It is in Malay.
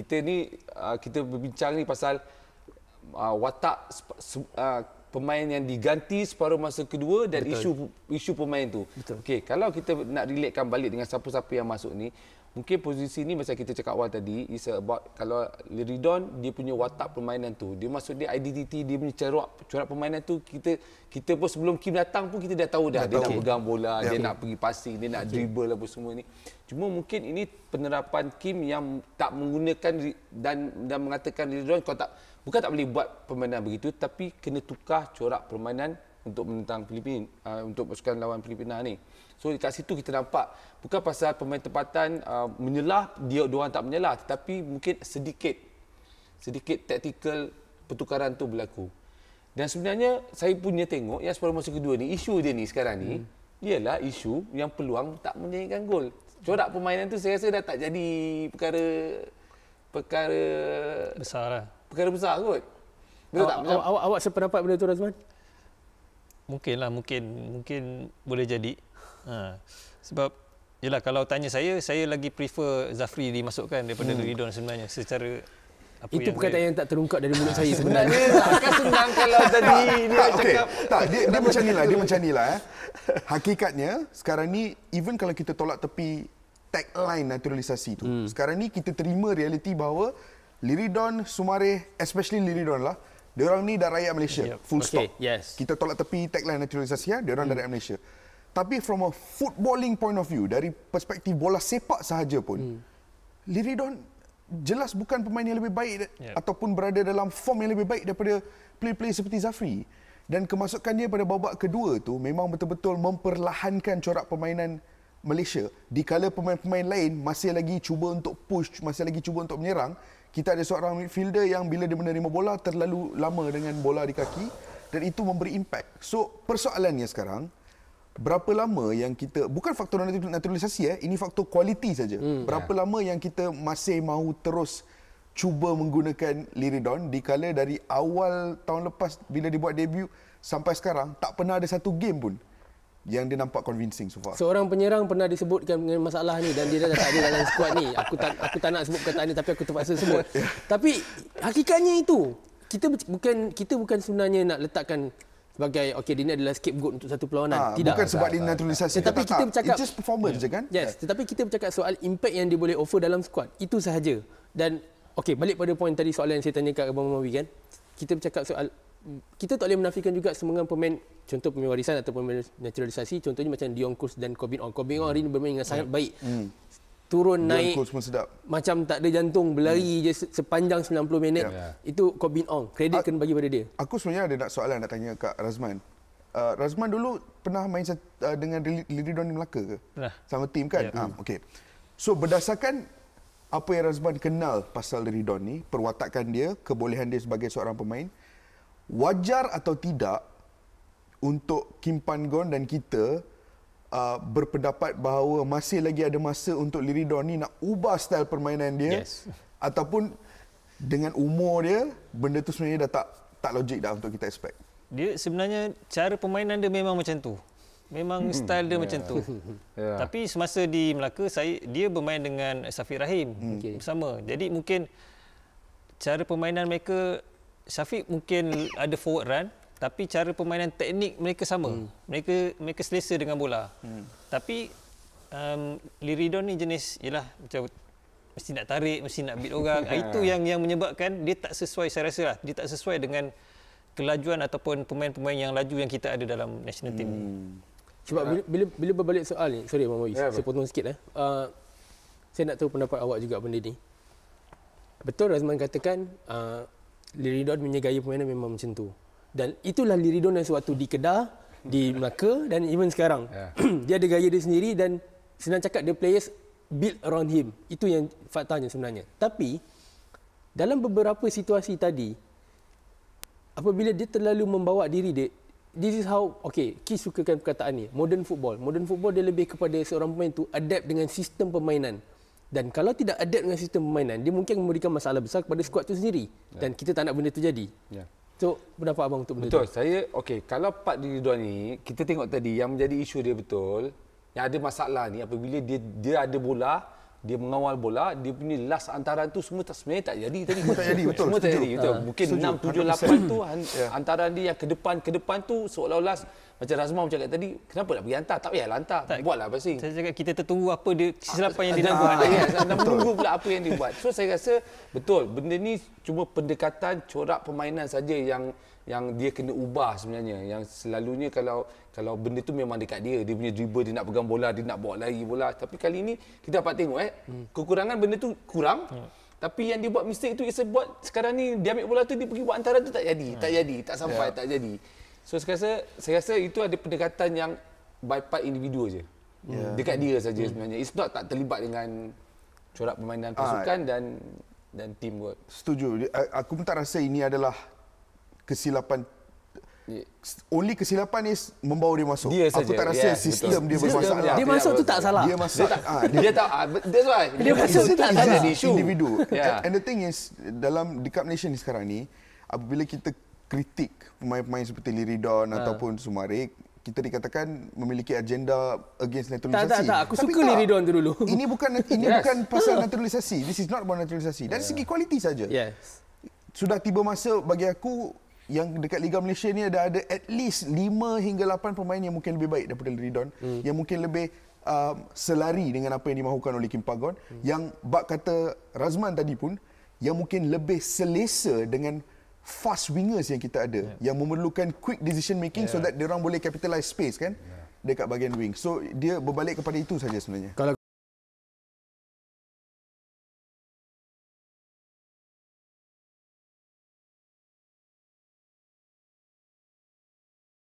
kita ni kita berbincang ni pasal watak pemain yang diganti separuh masa kedua dan isu pemain tu. Okey, kalau kita nak relatekan balik dengan siapa-siapa yang masuk ni, mungkin posisi ni macam kita cakap awal tadi, is about kalau Liridon dia punya watak permainan tu, dia masuk dia identiti, dia punya corak permainan tu, kita pun sebelum Kim datang pun kita dah tahu dah dia nak pegang bola, dia nak pergi passing, dia nak dribble apa semua ni. Cuma mungkin ini penerapan Kim yang tak menggunakan dan mengatakan Liridon bukan tak boleh buat permainan begitu, tapi kena tukar corak permainan untuk menentang Filipina, untuk pasukan lawan Filipina ni. So dekat situ kita nampak bukan pasal pemain tempatan menyelah, diorang tak menyelah, tetapi mungkin sedikit taktikal pertukaran tu berlaku. Dan sebenarnya saya punya tengok yang separuh masa kedua ni, isu dia ni sekarang ni ialah isu yang peluang tak menjadikan gol. Corak permainan tu saya rasa dah tak jadi perkara besar lah. Perkara besar kot. Betul tak? Awak sependapat benda tu, Razman? Mungkin boleh jadi. Sebab yalah, kalau tanya saya lagi prefer Zafri dimasukkan daripada Liridon sebenarnya secara itu perkataan yang tak terungkap dari mulut saya sebenarnya. Takkan senang kalau tadi dia cakap. Dia macam nilah. Hakikatnya sekarang ni even kalau kita tolak tepi tagline naturalisasi tu, sekarang ni kita terima realiti bahawa Liridon, Sumareh, especially Liridon lah, diorang ni dah rakyat Malaysia. Full stop. Yes. Kita tolak tepi tagline naturalisasi, diorang dah rakyat Malaysia. Tapi from a footballing point of view, dari perspektif bola sepak sahaja pun, Liridon jelas bukan pemain yang lebih baik ataupun berada dalam form yang lebih baik daripada player-player seperti Zafri. Dan kemasukan dia pada babak kedua tu memang betul-betul memperlahankan corak permainan Malaysia. Dikala pemain-pemain lain masih lagi cuba untuk push, masih lagi cuba untuk menyerang, kita ada seorang midfielder yang bila dia menerima bola terlalu lama dengan bola di kaki dan itu memberi impact. So persoalannya sekarang, berapa lama yang kita, bukan faktor naturalisasi ini faktor kualiti saja. Berapa lama yang kita masih mahu terus cuba menggunakan Liridon dikala dari awal tahun lepas bila dibuat debut sampai sekarang tak pernah ada satu game pun yang dia nampak convincing so far. Seorang penyerang pernah disebutkan dengan masalah ni dan dia dah tak ada dalam skuad ni. Aku tak nak sebut perkataan ni tapi aku terpaksa sebut. Tapi hakikatnya itu, kita bukan sebenarnya nak letakkan sebagai dia ni adalah scapegoat untuk satu perlawanan. Tidak. Bukan sebab dia naturalisasi. Tetapi kita bercakap it's just performance je kan? Yes, tetapi kita bercakap soal impact yang dia boleh offer dalam skuad. Itu sahaja. Dan balik pada poin tadi soalan yang saya tanya kat Abang Mawi kan. Kita bercakap soal kita tak boleh menafikan juga semua pemain, contoh pemain warisan atau pemain naturalisasi, contohnya macam Dion Kurs dan Corbin Ong. Corbin Ong hari ini bermain dengan sangat baik. Turun naik macam tak ada jantung, berlari je sepanjang 90 minit. Itu Corbin Ong. Kredit kena bagi pada dia. Aku sebenarnya ada soalan nak tanya Kak Razman. Razman dulu pernah main dengan Liridon di Melaka ke? Pernah. Sama tim kan? Okey. So berdasarkan apa yang Razman kenal pasal Liridon ni, perwatakan dia, kebolehan dia sebagai seorang pemain, wajar atau tidak untuk Kim Pan Gon dan kita berpendapat bahawa masih lagi ada masa untuk Liridon ni nak ubah style permainan dia, ataupun dengan umur dia benda tu sebenarnya dah tak logik dah untuk kita expect. Dia sebenarnya cara permainan dia memang macam tu. Memang style dia macam tu. Tapi semasa di Melaka dia bermain dengan Syafiq Rahim bersama. Jadi mungkin cara permainan mereka, Syafiq mungkin ada forward run, tapi cara permainan teknik mereka sama. Mereka selesa dengan bola. Tapi Liridon ni jenis macam mesti nak tarik, mesti nak beat orang. Itu yang menyebabkan dia tak sesuai, saya rasa lah. Dia tak sesuai dengan kelajuan ataupun pemain-pemain yang laju yang kita ada dalam national team ni. Sebab bila berbalik soal ni, sorry Abang Mawi, saya potong sikit. Saya nak tahu pendapat awak juga benda ni. Betul Razman katakan Liridon punya gaya permainan memang macam tu. Dan itulah Liridon yang sewaktu di Kedah, di Melaka dan even sekarang. Dia ada gaya dia sendiri dan senang cakap the players build around him. Itu yang faktanya sebenarnya. Tapi dalam beberapa situasi tadi, apabila dia terlalu membawa diri dia, this is how, Ki sukakan perkataan ni, modern football dia lebih kepada seorang pemain tu adapt dengan sistem permainan. Dan kalau tidak adapt dengan sistem permainan, dia mungkin memberikan masalah besar kepada skuad tu sendiri. Dan kita tak nak benda tu jadi. So, pendapat abang untuk benda tu? Betul. Saya, kalau part Liridon ni, kita tengok tadi yang menjadi isu dia betul, yang ada masalah ni apabila dia ada bola, dia mengawal bola, dia punya last hantaran tu sebenarnya tak jadi tadi. Tak jadi, betul. Semua tak Setuju. jadi, betul. Mungkin Setuju. 6, 7, 8 tu hantaran dia yang ke depan tu seolah-olah macam Razman cakap tadi, kenapa nak pergi hantar? Tak payahlah hantar. Buatlah passing. Saya cakap kita tertunggu apa dia kesilapan yang dia nak buat. Anda menunggu pula apa yang dia buat. So saya rasa betul, benda ni cuma pendekatan corak permainan saja yang dia kena ubah sebenarnya. Yang selalunya kalau benda tu memang dekat dia punya dribble, dia nak pegang bola, dia nak bawa lari bola. Tapi kali ni kita dapat tengok kekurangan benda tu kurang. Tapi yang dia buat mistake tu buat sekarang ni dia ambil bola tu dia pergi buat hantaran tu tak jadi, tak sampai, tak jadi. So saya rasa itu ada pendekatan yang by part individu je. Dekat dia saja sebenarnya. It's not tak terlibat dengan corak permainan pasukan dan teamwork. Setuju. Aku pun tak rasa ini adalah kesilapan. Only kesilapan is membawa dia masuk. Dia aku tak rasa sistem dia bermasalah. Dia masuk tu tak salah. Dia masuk. Dia tak, that's why. Dia masuk tu tak salah. Individu. Yeah. And the thing is, dalam di Cup Nation sekarang ni, apabila kita kritik pemain-pemain seperti Liridon ataupun Sumarik, kita dikatakan memiliki agenda against naturalisasi. Tak. Aku suka Liridon tu dulu. Ini bukan pasal naturalisasi. This is not about naturalisasi. Dari segi kualiti saja. Yes. Sudah tiba masa bagi aku yang dekat Liga Malaysia ni ada at least 5 hingga 8 pemain yang mungkin lebih baik daripada Liridon, yang mungkin lebih selari dengan apa yang dimahukan oleh Kim Pagon, yang bak kata Razman tadi pun, yang mungkin lebih selesa dengan fast wingers yang kita ada, yang memerlukan quick decision making so that dia orang boleh capitalize space kan dekat bahagian wing. So dia berbalik kepada itu saja sebenarnya.